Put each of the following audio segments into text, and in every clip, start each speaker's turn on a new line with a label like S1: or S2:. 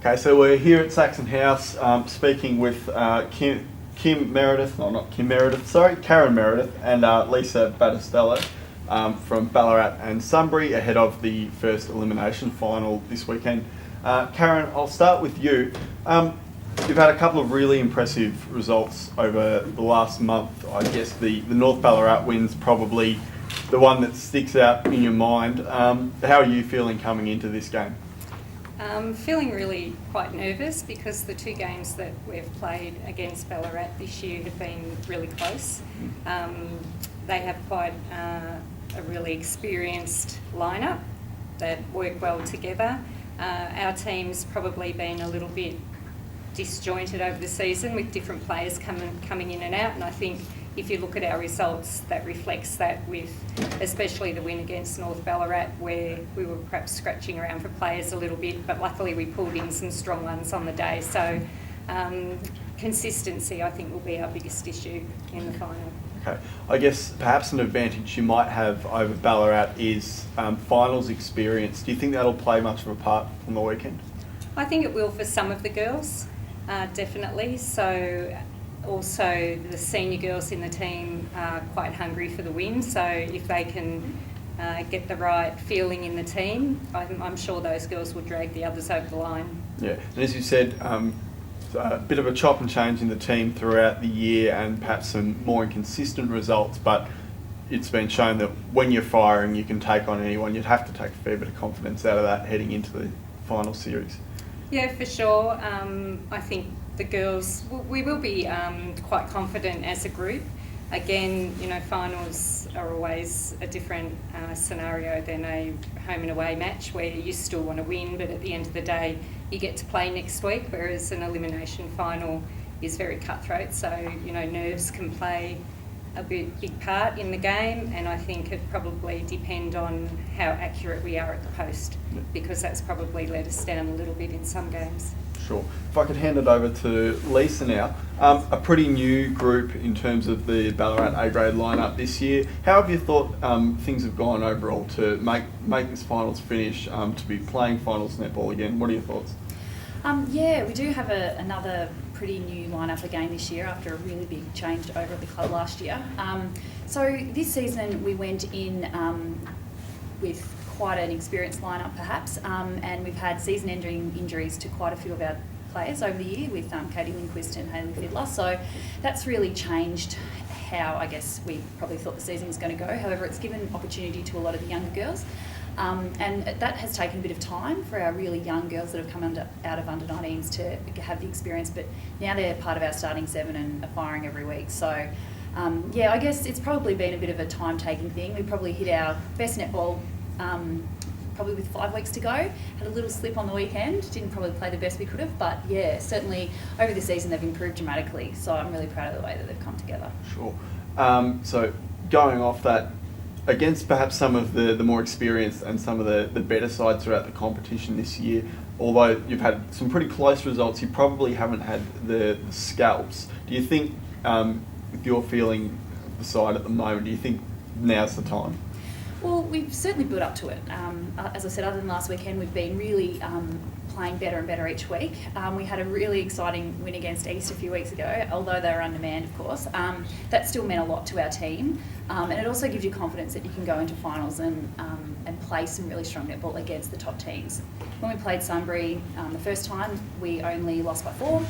S1: Okay, so we're here at Saxon House speaking with Kim Meredith, no, not Kim Meredith, sorry, Karen Meredith and Lisa Battistello from Ballarat and Sunbury ahead of the first elimination final this weekend. Karen, I'll start with you. You've had a couple of really impressive results over the last month. I guess the North Ballarat win's probably the one that sticks out in your mind. How are you feeling coming into this game?
S2: Feeling really quite nervous because the two games that we've played against Ballarat this year have been really close. They have quite a really experienced lineup that work well together. Our team's probably been a little bit disjointed over the season with different players coming in and out, and I think if you look at our results, that reflects that, with especially the win against North Ballarat, where we were perhaps scratching around for players a little bit, but luckily we pulled in some strong ones on the day. So consistency, I think, will be our biggest issue in the final.
S1: Okay, I guess perhaps an advantage you might have over Ballarat is finals experience. Do you think that'll play much of a part on the weekend?
S2: I think it will for some of the girls, definitely. So also the senior girls in the team are quite hungry for the win, so if they can get the right feeling in the team, I'm sure those girls will drag the others over the line. Yeah,
S1: and as you said, a bit of a chop and change in the team throughout the year and perhaps some more inconsistent results, but it's been shown that when you're firing you can take on anyone. You'd have to take a fair bit of confidence out of that heading into the final series.
S2: Yeah, for sure. I think the girls, we will be quite confident as a group. Again, you know, finals are always a different scenario than a home and away match where you still want to win, but at the end of the day you get to play next week, whereas an elimination final is very cutthroat. So, you know, nerves can play a big part in the game, and I think it probably depend on how accurate we are at the post, because that's probably let us down a little bit in some games.
S1: Sure. If I could hand it over to Lisa now. A pretty new group in terms of the Ballarat A-grade lineup this year. How have you thought things have gone overall to make this finals finish, to be playing finals netball again? What are your thoughts?
S3: Yeah, we do have another pretty new lineup again this year after a really big change over at the club last year. So this season we went in with quite an experienced lineup perhaps, and we've had season-ending injuries to quite a few of our players over the year with Katie Lindquist and Hayley Fiddler, so that's really changed how I guess we probably thought the season was going to go. However, it's given opportunity to a lot of the younger girls, and that has taken a bit of time for our really young girls that have come out of under-19s to have the experience, but now they're part of our starting seven and are firing every week. So yeah, I guess it's probably been a bit of a time-taking thing. We probably hit our best netball probably with 5 weeks to go. Had a little slip on the weekend, didn't probably play the best we could have, but yeah, certainly over the season they've improved dramatically, so I'm really proud of the way that they've come together.
S1: Sure. So going off that, against perhaps some of the more experienced and some of the better sides throughout the competition this year, although you've had some pretty close results, you probably haven't had the scalps. Do you think, with your feeling of the side at the moment, do you think now's the time?
S3: Well, we've certainly built up to it. As I said, other than last weekend, we've been really playing better and better each week. We had a really exciting win against East a few weeks ago, although they were undermanned, of course. That still meant a lot to our team, and it also gives you confidence that you can go into finals and play some really strong netball against the top teams. When we played Sunbury the first time, we only lost by 4.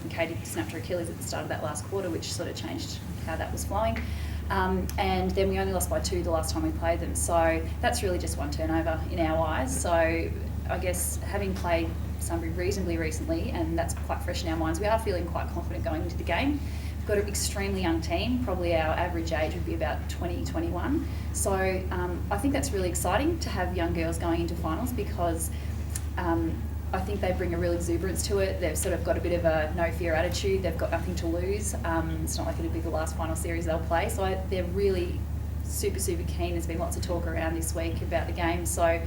S3: Katie snapped her Achilles at the start of that last quarter, which sort of changed how that was flowing. And then we only lost by 2 the last time we played them, so that's really just one turnover in our eyes. So I guess having played Sunbury reasonably recently, and that's quite fresh in our minds, we are feeling quite confident going into the game. We've got an extremely young team, probably our average age would be about 20, 21, so I think that's really exciting to have young girls going into finals, because I think they bring a real exuberance to it. They've sort of got a bit of a no-fear attitude. They've got nothing to lose. It's not like it'll be the last final series they'll play. So they're really super, super keen. There's been lots of talk around this week about the game. So,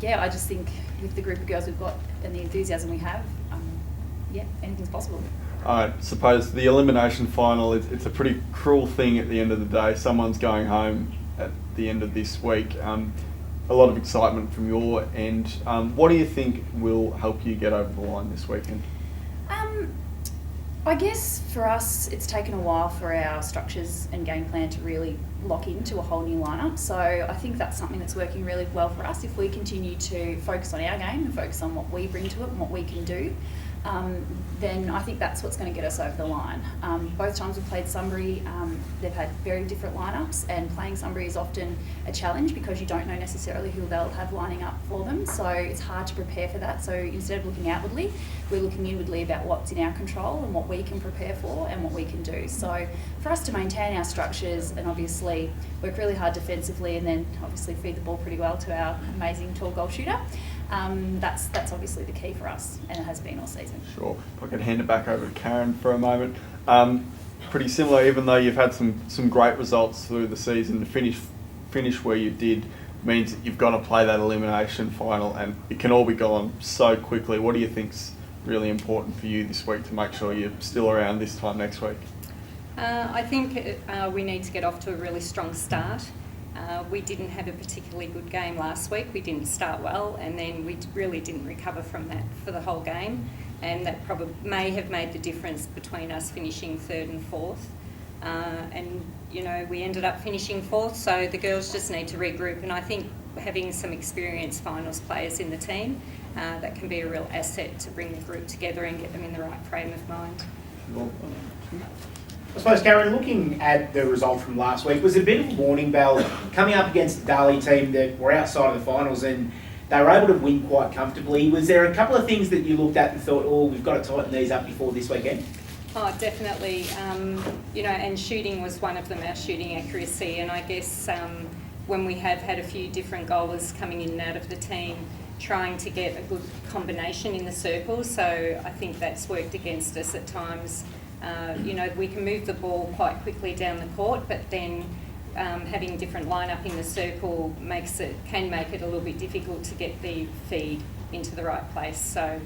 S3: yeah, I just think with the group of girls we've got and the enthusiasm we have, yeah, anything's possible.
S1: I suppose the elimination final, it's a pretty cruel thing at the end of the day. Someone's going home at the end of this week. a lot of excitement from your end. What do you think will help you get over the line this weekend?
S3: I guess for us, it's taken a while for our structures and game plan to really lock into a whole new lineup. So I think that's something that's working really well for us. If we continue to focus on our game and focus on what we bring to it and what we can do, then I think that's what's going to get us over the line. Both times we've played Sunbury, they've had very different lineups, and playing Sunbury is often a challenge because you don't know necessarily who they'll have lining up for them, so it's hard to prepare for that. So instead of looking outwardly, we're looking inwardly about what's in our control and what we can prepare for and what we can do. So for us to maintain our structures and obviously work really hard defensively and then obviously feed the ball pretty well to our amazing tall goal shooter, that's obviously the key for us, and it has been all season.
S1: Sure. If I could hand it back over to Karen for a moment. Pretty similar, even though you've had some great results through the season, to finish where you did means that you've got to play that elimination final, and it can all be gone so quickly. What do you think's really important for you this week to make sure you're still around this time next week?
S2: I think we need to get off to a really strong start. We didn't have a particularly good game last week. We didn't start well, and then we really didn't recover from that for the whole game, and that probably may have made the difference between us finishing third and fourth. And you know, we ended up finishing fourth, so the girls just need to regroup, and I think having some experienced finals players in the team, that can be a real asset to bring the group together and get them in the right frame of mind.
S4: I suppose, Karen, looking at the result from last week, was it a bit of a warning bell coming up against the Darley team that were outside of the finals and they were able to win quite comfortably? Was there a couple of things that you looked at and thought, oh, we've got to tighten these up before this weekend?
S2: Oh, definitely. You know, and shooting was one of them, our shooting accuracy. And I guess when we have had a few different goalers coming in and out of the team, trying to get a good combination in the circle. So I think that's worked against us at times. You know, we can move the ball quite quickly down the court, but then having different lineup in the circle can make it a little bit difficult to get the feed into the right place. So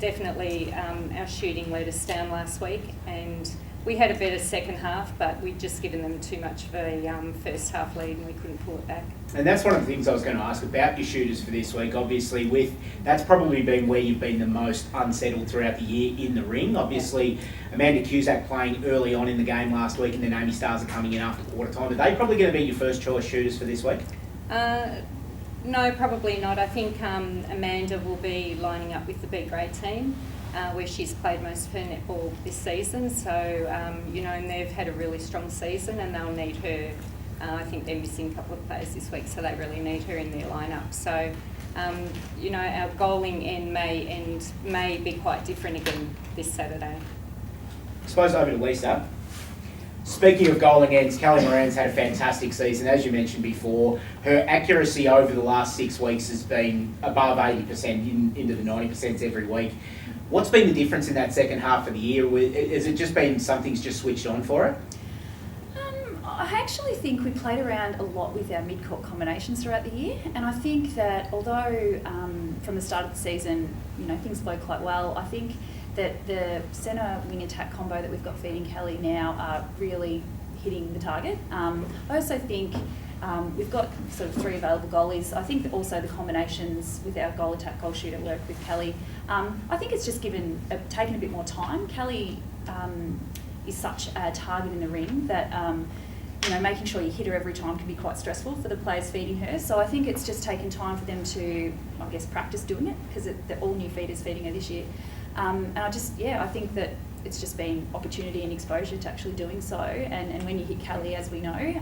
S2: definitely our shooting let us down last week, and we had a better second half, but we'd just given them too much of a first half lead and we couldn't pull it back.
S4: And that's one of the things I was going to ask about your shooters for this week. Obviously, that's probably been where you've been the most unsettled throughout the year in the ring. Obviously, Amanda Cusack playing early on in the game last week, and then Amy Stars are coming in after quarter time. Are they probably going to be your first choice shooters for this week?
S2: No, probably not. I think Amanda will be lining up with the B grade team, where she's played most of her netball this season. So, you know, and they've had a really strong season and they'll need her. I think they're missing a couple of players this week, so they really need her in their lineup. So, you know, our goaling end may be quite different again this Saturday.
S4: I suppose over to Lisa. Speaking of goaling ends, Kelly Moran's had a fantastic season. As you mentioned before, her accuracy over the last 6 weeks has been above 80%, into the 90% every week. What's been the difference in that second half of the year? Has it just been something's just switched on for her?
S3: I actually think we played around a lot with our mid-court combinations throughout the year, and I think that although from the start of the season, you know, things flowed quite well, I think that the centre wing attack combo that we've got feeding Kelly now are really hitting the target. I also think we've got sort of 3 available goalies. I think that also the combinations with our goal attack, goal shooter work with Kelly. I think it's just taken a bit more time. Kelly is such a target in the ring that you know, making sure you hit her every time can be quite stressful for the players feeding her. So I think it's just taken time for them to, I guess, practice doing it, because they're all new feeders feeding her this year. And I think that it's just been opportunity and exposure to actually doing so. And when you hit Kelly, as we know,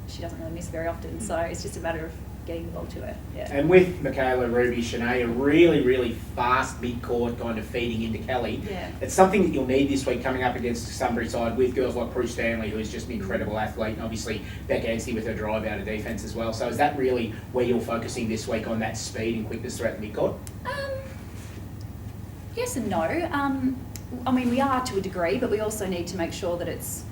S3: she doesn't really miss very often. So it's just a matter of getting the ball to her. Yeah. And
S4: with Michaela, Ruby, Shanae, a really, really fast mid-court kind of feeding into Kelly.
S3: Yeah.
S4: It's something that you'll need this week coming up against the Sunbury side with girls like Prue Stanley, who is just an incredible athlete, and obviously Beck Anstey with her drive out of defence as well. So is that really where you're focusing this week, on that speed and quickness throughout the mid-court?
S3: Yes and no. I mean, we are to a degree, but we also need to make sure that it's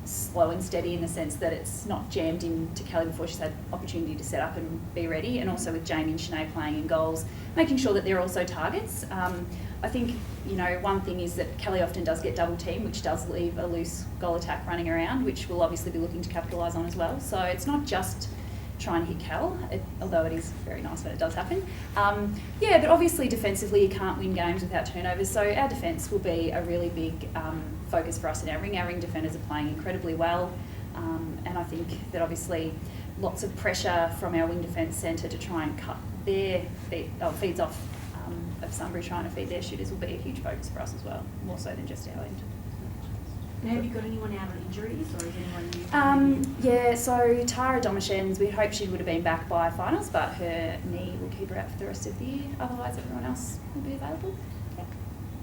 S3: slow and steady, in the sense that it's not jammed into Kelly before she's had opportunity to set up and be ready, and also with Jamie and Shanae playing in goals, making sure that they're also targets. I think, you know, one thing is that Kelly often does get double teamed, which does leave a loose goal attack running around, which we'll obviously be looking to capitalise on as well. So it's not just try and hit Cal, although it is very nice when it does happen. Yeah, but obviously defensively you can't win games without turnovers, so our defence will be a really big focus for us in our ring. Our ring defenders are playing incredibly well, and I think that obviously lots of pressure from our wing defence centre to try and cut their feeds off of Sunbury trying to feed their shooters will be a huge focus for us as well, more so than just our end.
S5: And have you got anyone out on injuries, or is anyone new?
S3: Yeah, so Tara Domashens, we hoped she would have been back by finals, but her knee will keep her out for the rest of the year. Otherwise, everyone else will be available. Yeah.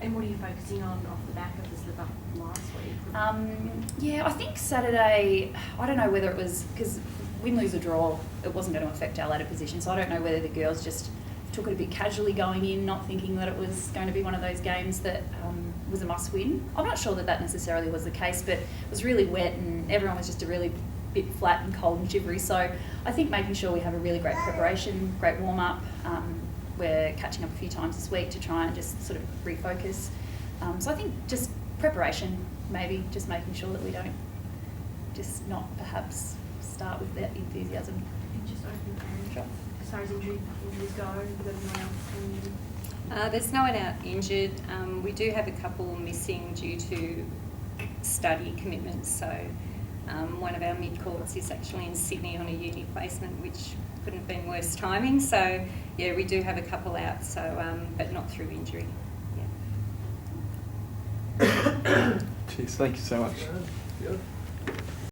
S5: And what are you focusing on off the back of the slip up last week?
S3: Yeah, I think Saturday, I don't know whether it was, because win, lose or draw, it wasn't going to affect our ladder position, so I don't know whether the girls just took it a bit casually going in, not thinking that it was going to be one of those games that was a must-win. I'm not sure that that necessarily was the case, but it was really wet and everyone was just a really bit flat and cold and shivery. So I think making sure we have a really great preparation, great warm-up. We're catching up a few times this week to try and just sort of refocus. So I think just preparation, maybe just making sure that we don't just not perhaps start with that enthusiasm.
S5: And just open and
S3: Sure.
S5: as far as injuries go, have you got anyone else coming in?
S2: There's no one out injured. We do have a couple missing due to study commitments. So one of our mid-courts is actually in Sydney on a uni placement, which couldn't have been worse timing. So yeah, we do have a couple out, so but not through injury. Yeah.
S1: Cheers, thank you so much.
S6: Good.